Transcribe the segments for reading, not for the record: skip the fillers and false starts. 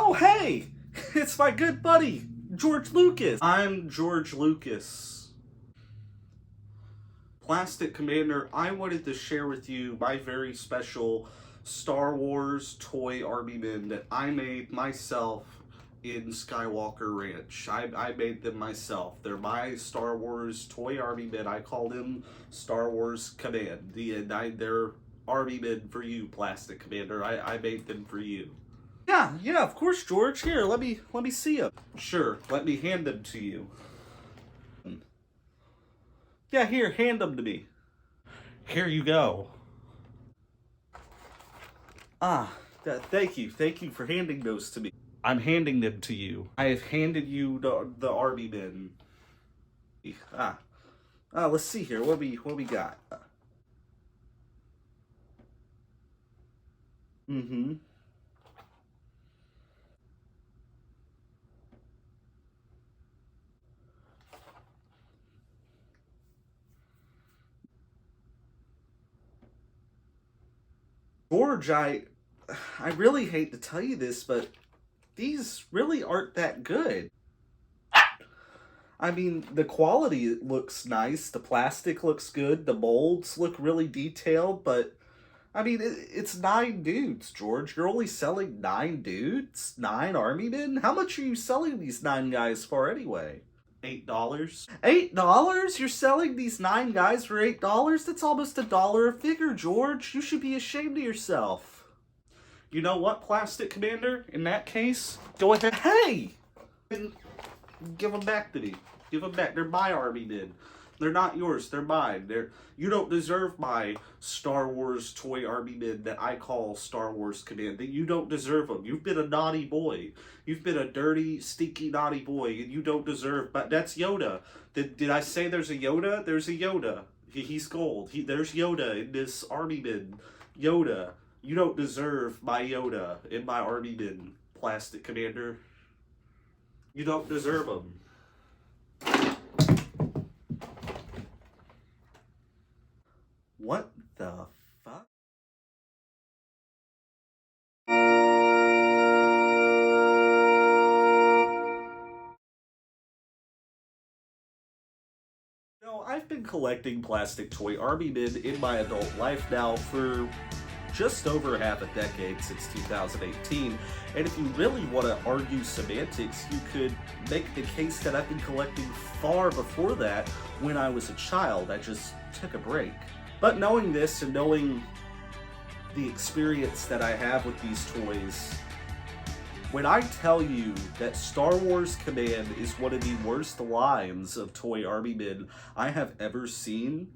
Oh, hey! It's my good buddy, George Lucas. I'm George Lucas. Plastic Commander, I wanted to share with you my very special Star Wars toy army men that I made myself in Skywalker Ranch. I made them myself. They're my Star Wars toy army men. I call them Star Wars Command. They're army men for you, Plastic Commander. I made them for you. Yeah, of course, George. Here, let me see them. Sure, let me hand them to you. Yeah, here, hand them to me. Here you go. Thank you. Thank you for handing those to me. I'm handing them to you. I have handed you the army men. Let's see here. What we got? Mm-hmm. George, I really hate to tell you this, but these really aren't that good. I mean, the quality looks nice, the plastic looks good, the molds look really detailed, but I mean, it's 9 dudes, George. You're only selling 9 dudes? 9 army men? How much are you selling these 9 guys for anyway? $8? $8? You're selling these 9 guys for $8? That's almost $1 a figure, George. You should be ashamed of yourself. You know what, Plastic Commander? In that case, go ahead. Hey! Give them back to me. Give them back. They're my army men. They're not yours. They're mine. You don't deserve my Star Wars toy army men that I call Star Wars Command. You don't deserve them. You've been a naughty boy. You've been a dirty, stinky, naughty boy, and you don't deserve. But that's Yoda. Did I say there's a Yoda? There's a Yoda. He's gold. There's Yoda in this army men. Yoda. You don't deserve my Yoda in my army men, Plastic Commander. You don't deserve them. What the fuck? I've been collecting plastic toy army men in my adult life now for just over half a decade, since 2018, and if you really want to argue semantics, you could make the case that I've been collecting far before that when I was a child. I just took a break. But knowing this and knowing the experience that I have with these toys, when I tell you that Star Wars Command is one of the worst lines of toy army men I have ever seen,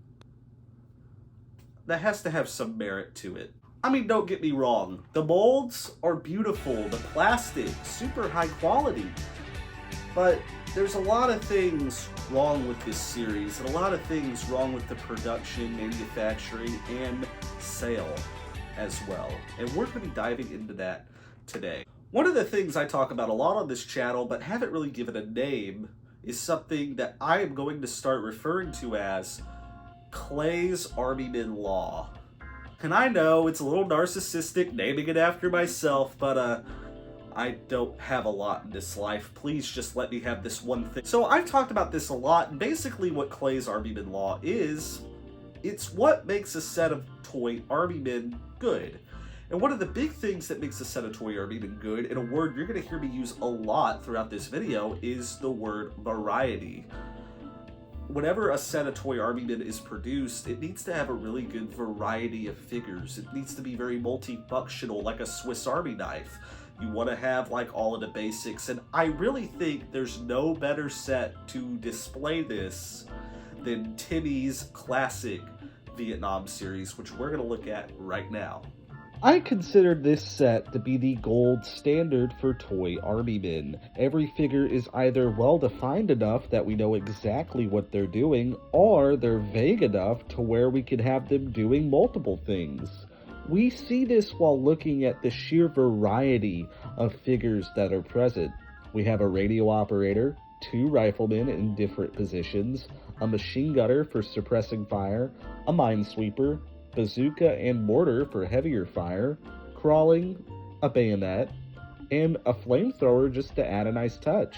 that has to have some merit to it. I mean, don't get me wrong, the molds are beautiful, the plastic, super high quality, but there's a lot of things wrong with this series, and a lot of things wrong with the production, manufacturing, and sale as well. And we're going to be diving into that today. One of the things I talk about a lot on this channel, but haven't really given a name, is something that I am going to start referring to as Clay's Army Men Law. And I know it's a little narcissistic naming it after myself, but I don't have a lot in this life. Please just let me have this one thing. So I've talked about this a lot, and basically what Clay's Army Men Law is, it's what makes a set of toy army men good. And one of the big things that makes a set of toy army men good, and a word you're going to hear me use a lot throughout this video, is the word variety. Whenever a set of toy army men is produced, it needs to have a really good variety of figures. It needs to be very multifunctional, like a Swiss Army knife. You want to have like all of the basics, and I really think there's no better set to display this than Timmy's classic Vietnam series, which we're going to look at right now. I consider this set to be the gold standard for toy army men. Every figure is either well defined enough that we know exactly what they're doing, or they're vague enough to where we can have them doing multiple things. We see this while looking at the sheer variety of figures that are present. We have a radio operator, 2 riflemen in different positions, a machine gunner for suppressing fire, a minesweeper, bazooka and mortar for heavier fire, crawling, a bayonet, and a flamethrower just to add a nice touch.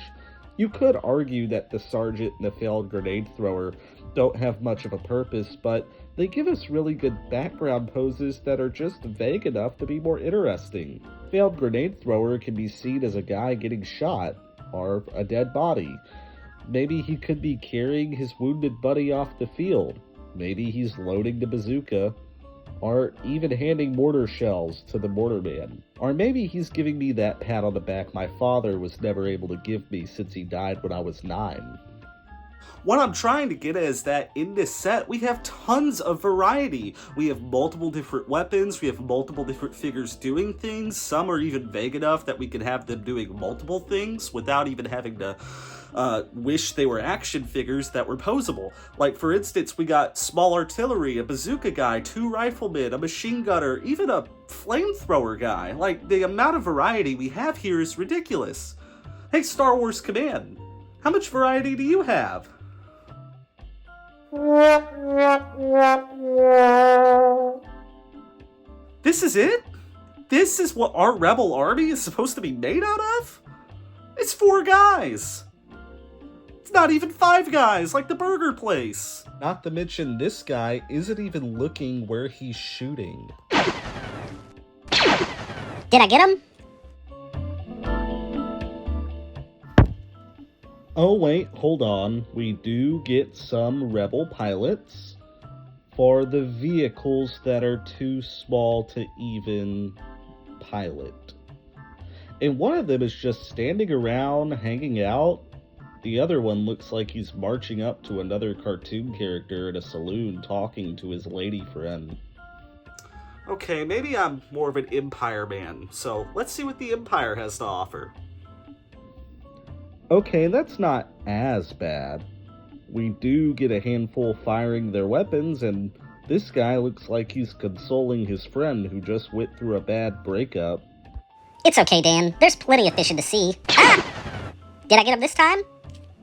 You could argue that the sergeant and the failed grenade thrower don't have much of a purpose, but they give us really good background poses that are just vague enough to be more interesting. Failed grenade thrower can be seen as a guy getting shot, or a dead body. Maybe he could be carrying his wounded buddy off the field. Maybe he's loading the bazooka, or even handing mortar shells to the mortar man. Or maybe he's giving me that pat on the back my father was never able to give me since he died when I was 9. What I'm trying to get at is that in this set, we have tons of variety. We have multiple different weapons, we have multiple different figures doing things. Some are even vague enough that we can have them doing multiple things without even having to wish they were action figures that were posable. Like, for instance, we got small artillery, a bazooka guy, 2 riflemen, a machine gunner, even a flamethrower guy. Like, the amount of variety we have here is ridiculous. Hey, Star Wars Command, how much variety do you have? This is it? This is what our rebel army is supposed to be made out of? It's 4 guys. It's not even 5 guys like the burger place. Not to mention, this guy isn't even looking where he's shooting. Did I get him? Oh wait, hold on. We do get some rebel pilots for the vehicles that are too small to even pilot. And one of them is just standing around, hanging out. The other one looks like he's marching up to another cartoon character in a saloon talking to his lady friend. Okay, maybe I'm more of an Empire man, so let's see what the Empire has to offer. Okay, that's not as bad. We do get a handful firing their weapons, and this guy looks like he's consoling his friend who just went through a bad breakup. It's okay, Dan. There's plenty of fishing to see. Ah! Did I get him this time?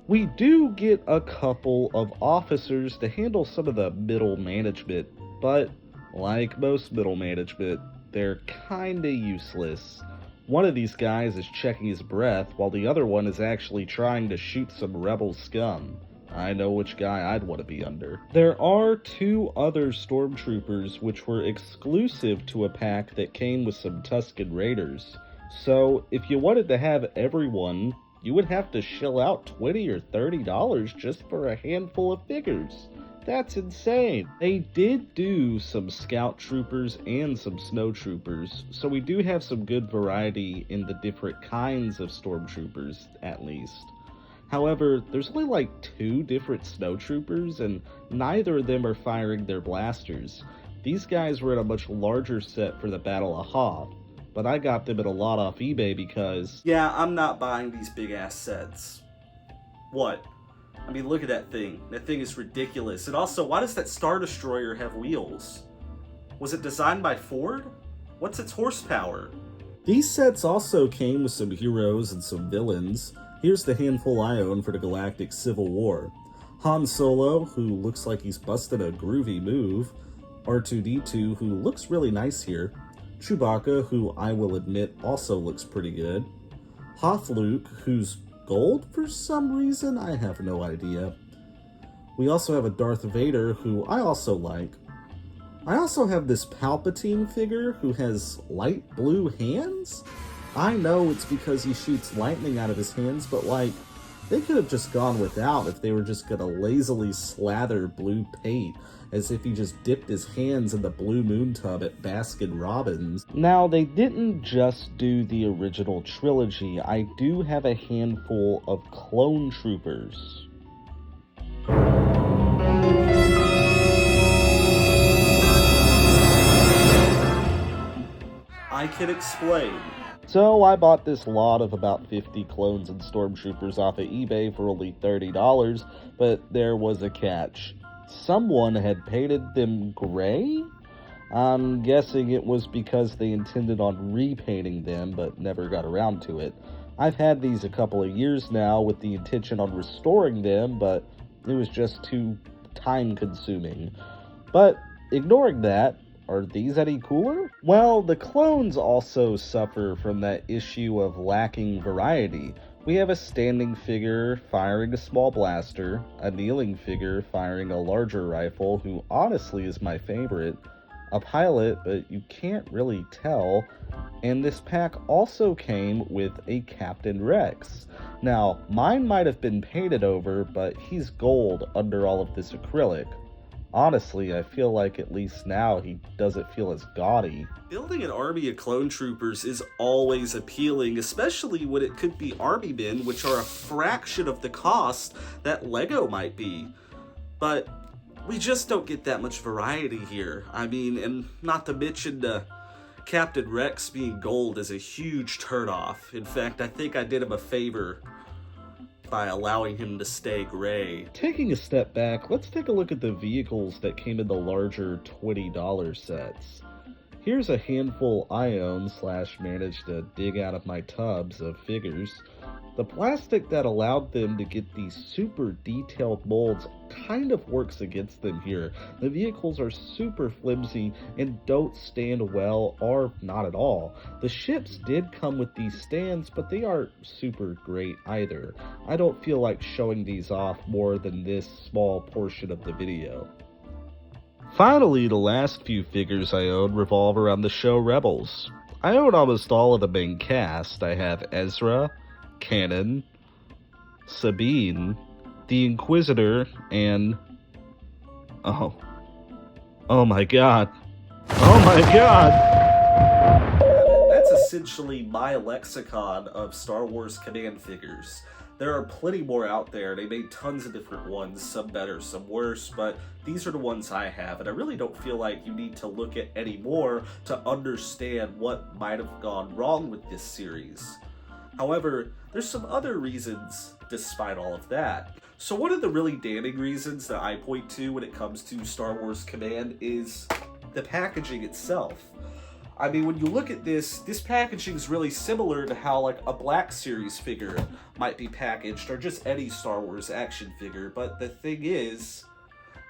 We do get a couple of officers to handle some of the middle management, but like most middle management, they're kinda useless. One of these guys is checking his breath, while the other one is actually trying to shoot some rebel scum. I know which guy I'd want to be under. There are 2 other stormtroopers which were exclusive to a pack that came with some Tusken Raiders. So if you wanted to have everyone, you would have to shell out $20 or $30 just for a handful of figures. That's insane. They did do some scout troopers and some snow troopers, so we do have some good variety in the different kinds of stormtroopers, at least. However, there's only like 2 different snow troopers, and neither of them are firing their blasters. These guys were in a much larger set for the Battle of Hoth, but I got them at a lot off eBay because... Yeah, I'm not buying these big-ass sets. What? I mean, look at that thing. That thing is ridiculous. And also, why does that Star Destroyer have wheels? Was it designed by Ford? What's its horsepower? These sets also came with some heroes and some villains. Here's the handful I own for the Galactic Civil War. Han Solo, who looks like he's busted a groovy move. R2-D2, who looks really nice here. Chewbacca, who I will admit also looks pretty good. Hoth Luke, who's gold for some reason, I have no idea. We also have a Darth Vader, who I also like. I also have this Palpatine figure who has light blue hands. I know it's because he shoots lightning out of his hands, but like, they could have just gone without if they were just gonna lazily slather blue paint as if he just dipped his hands in the Blue Moon tub at Baskin Robbins. Now, they didn't just do the original trilogy. I do have a handful of clone troopers. I can explain. So I bought this lot of about 50 clones and stormtroopers off of eBay for only $30, but there was a catch. Someone had painted them gray? I'm guessing it was because they intended on repainting them, but never got around to it. I've had these a couple of years now with the intention on restoring them, but it was just too time-consuming. But ignoring that, are these any cooler? Well, the clones also suffer from that issue of lacking variety. We have a standing figure firing a small blaster, a kneeling figure firing a larger rifle, who honestly is my favorite, a pilot, but you can't really tell, and this pack also came with a Captain Rex. Now, mine might have been painted over, but he's gold under all of this acrylic. Honestly, I feel like at least now he doesn't feel as gaudy. Building an army of clone troopers is always appealing, especially when it could be army men, which are a fraction of the cost that Lego might be. But we just don't get that much variety here. I mean, and not to mention Captain Rex being gold is a huge turnoff. In fact, I think I did him a favor by allowing him to stay gray. Taking a step back, let's take a look at the vehicles that came in the larger $20 sets. Here's a handful I own / managed to dig out of my tubs of figures. The plastic that allowed them to get these super detailed molds kind of works against them here. The vehicles are super flimsy and don't stand well or not at all. The ships did come with these stands, but they aren't super great either. I don't feel like showing these off more than this small portion of the video. Finally, the last few figures I own revolve around the show Rebels. I own almost all of the main cast. I have Ezra, Kanan, Sabine, the Inquisitor, and oh my god. Oh my god! That's essentially my lexicon of Star Wars Command figures. There are plenty more out there. They made tons of different ones, some better, some worse, but these are the ones I have, and I really don't feel like you need to look at any more to understand what might have gone wrong with this series. However, there's some other reasons despite all of that. So one of the really damning reasons that I point to when it comes to Star Wars Command is the packaging itself. I mean, when you look at this packaging is really similar to how like a Black Series figure might be packaged, or just any Star Wars action figure. But the thing is,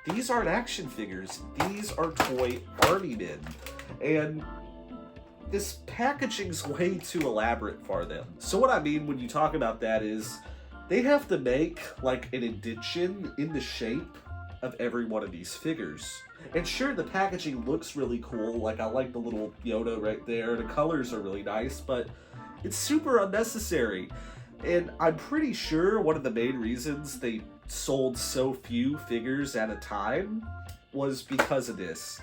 these aren't action figures. These are toy army men. And this packaging's way too elaborate for them. So what I mean when you talk about that is, they have to make like an indentation in the shape of every one of these figures. And sure, the packaging looks really cool, like I like the little Yoda right there, the colors are really nice, but it's super unnecessary. And I'm pretty sure one of the main reasons they sold so few figures at a time was because of this.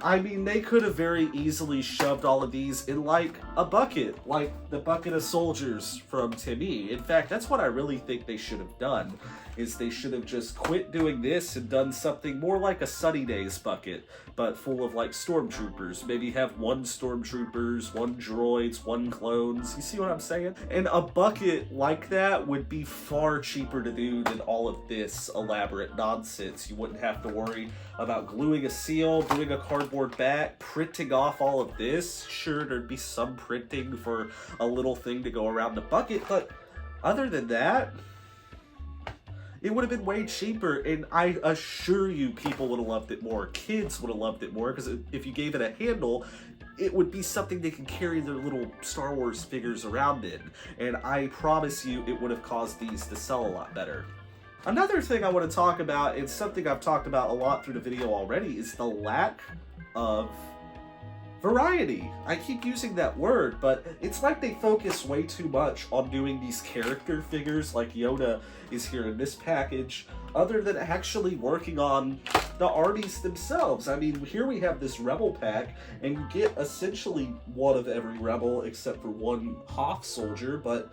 I mean, they could have very easily shoved all of these in like a bucket, like the bucket of soldiers from Timmy. In fact, that's what I really think they should have done, is they should have just quit doing this and done something more like a Sunny Days bucket, but full of like stormtroopers. Maybe have 1 stormtroopers, 1 droids, 1 clones. You see what I'm saying? And a bucket like that would be far cheaper to do than all of this elaborate nonsense. You wouldn't have to worry about gluing a seal, doing a cardboard back, printing off all of this. Sure, there'd be some printing for a little thing to go around the bucket, but other than that, it would have been way cheaper, and I assure you people would have loved it more. Kids would have loved it more, because if you gave it a handle, it would be something they can carry their little Star Wars figures around in, and I promise you it would have caused these to sell a lot better. Another thing I want to talk about, and something I've talked about a lot through the video already, is the lack of variety. I keep using that word, but it's like they focus way too much on doing these character figures like Yoda is here in this package, other than actually working on the armies themselves. I mean, here we have this Rebel pack, and you get essentially one of every Rebel except for 1 Hoth soldier, but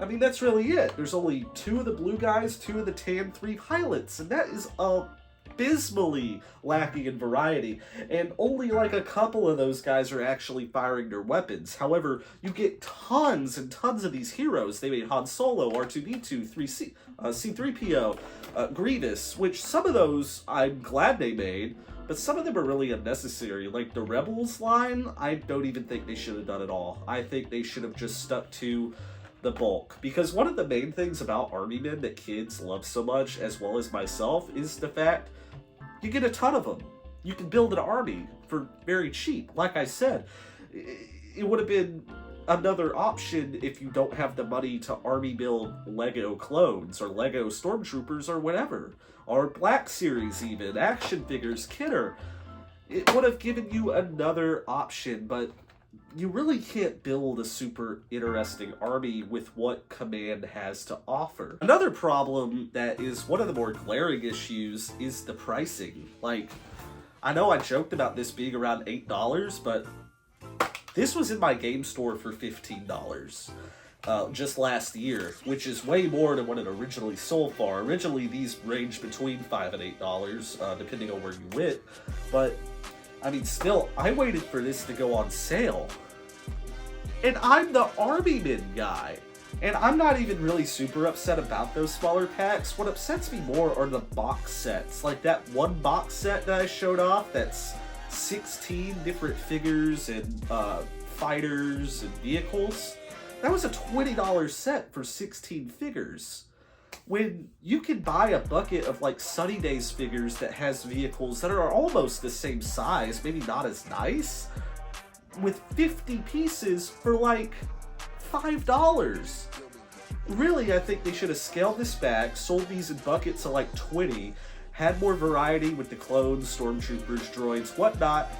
I mean, that's really it. There's only 2 of the blue guys, 2 of the tan, 3 pilots, and that is abysmally lacking in variety, and only like a couple of those guys are actually firing their weapons. However, you get tons and tons of these heroes. They made Han Solo, R2-D2, C-3PO, Grievous, which some of those I'm glad they made, but some of them are really unnecessary. Like the Rebels line, I don't even think they should have done at all. I think they should have just stuck to the bulk, because one of the main things about army men that kids love so much, as well as myself, is the fact you get a ton of them. you can build an army for very cheap. Like I said, it would have been another option if you don't have the money to army build Lego clones or Lego Stormtroopers or whatever, or Black Series even, action figures, Kidder. It would have given you another option, but you really can't build a super interesting army with what Command has to offer. Another problem that is one of the more glaring issues is the pricing. Like, I know I joked about this being around $8, but this was in my game store for $15 just last year, which is way more than what it originally sold for. Originally, these ranged between $5 and $8, depending on where you went. But, I mean, still, I waited for this to go on sale. And I'm the Armyman guy. And I'm not even really super upset about those smaller packs. What upsets me more are the box sets. Like that one box set that I showed off that's 16 different figures and fighters and vehicles. That was a $20 set for 16 figures. When you can buy a bucket of like Sunny Days figures that has vehicles that are almost the same size, maybe not as nice, with 50 pieces for like $5. Really, I think they should have scaled this back, sold these in buckets of like 20, had more variety with the clones, stormtroopers, droids, whatnot,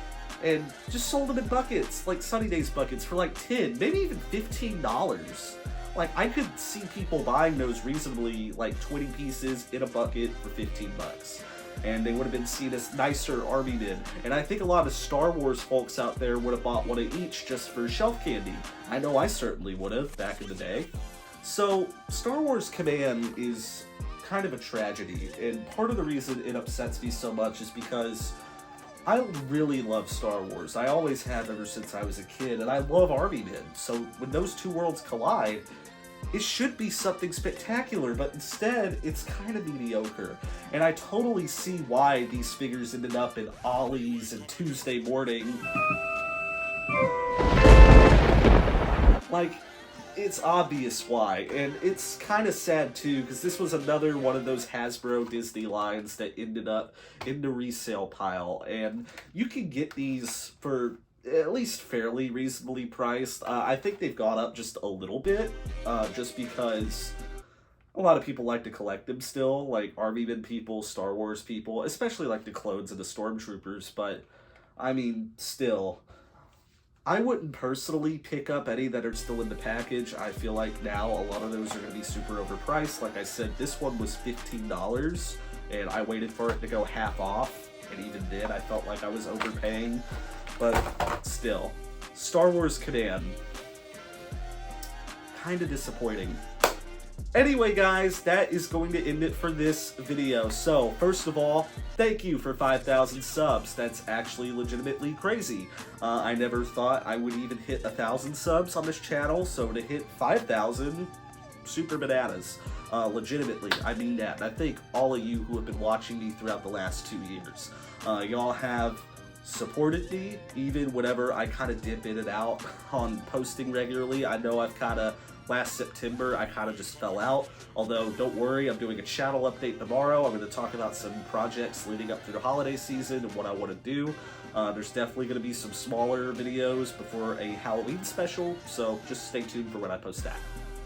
and just sold them in buckets, like Sunny Days buckets, for like 10, maybe even $15. Like, I could see people buying those reasonably, like 20 pieces in a bucket for 15 bucks. And they would have been seen as nicer Armymen. And I think a lot of Star Wars folks out there would have bought one of each just for shelf candy. I know I certainly would have back in the day. So, Star Wars Command is kind of a tragedy, and part of the reason it upsets me so much is because I really love Star Wars. I always have ever since I was a kid, and I love Armymen. So when those two worlds collide, it should be something spectacular, but instead, it's kind of mediocre. And I totally see why these figures ended up in Ollie's and Tuesday Morning. Like, it's obvious why, and it's kind of sad too, because this was another one of those Hasbro Disney lines that ended up in the resale pile, and you can get these for at least fairly reasonably priced. I think they've gone up just a little bit, just because a lot of people like to collect them still, like Armyman people, Star Wars people, especially like the clones and the Stormtroopers, but I mean, still, I wouldn't personally pick up any that are still in the package. I feel like now a lot of those are going to be super overpriced. Like I said, this one was $15, and I waited for it to go half off, and even then I felt like I was overpaying. But still, Star Wars Command, kind of disappointing. Anyway, guys, that is going to end it for this video. So, first of all, thank you for 5,000 subs. That's actually legitimately crazy. I never thought I would even hit 1,000 subs on this channel, so to hit 5,000, super bananas. Legitimately, I mean that. And I thank all of you who have been watching me throughout the last 2 years. Y'all have supported me, even whenever I kind of dip in and out on posting regularly. I know I've kind of, last September, I kind of just fell out. Although, don't worry, I'm doing a channel update tomorrow. I'm going to talk about some projects leading up through the holiday season and what I want to do. There's definitely going to be some smaller videos before a Halloween special, so just stay tuned for when I post that.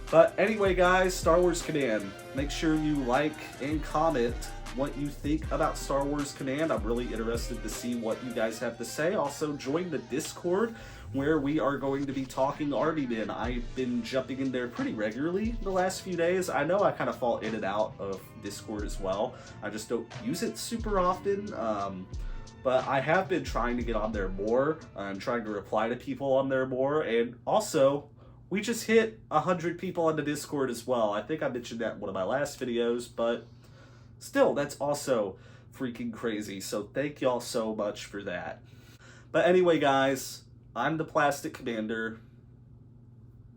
But anyway, guys, Star Wars Command. Make sure you like and comment what you think about Star Wars Command. I'm really interested to see what you guys have to say. Also, join the Discord, where we are going to be talking Armymen. I've been jumping in there pretty regularly the last few days. I know I kind of fall in and out of Discord as well. I just don't use it super often. But I have been trying to get on there more. I'm trying to reply to people on there more. And also, we just hit 100 people on the Discord as well. I think I mentioned that in one of my last videos, but still, that's also freaking crazy. So thank y'all so much for that. But anyway, guys, I'm the Plastic Commander.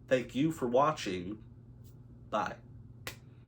Thank you for watching. Bye.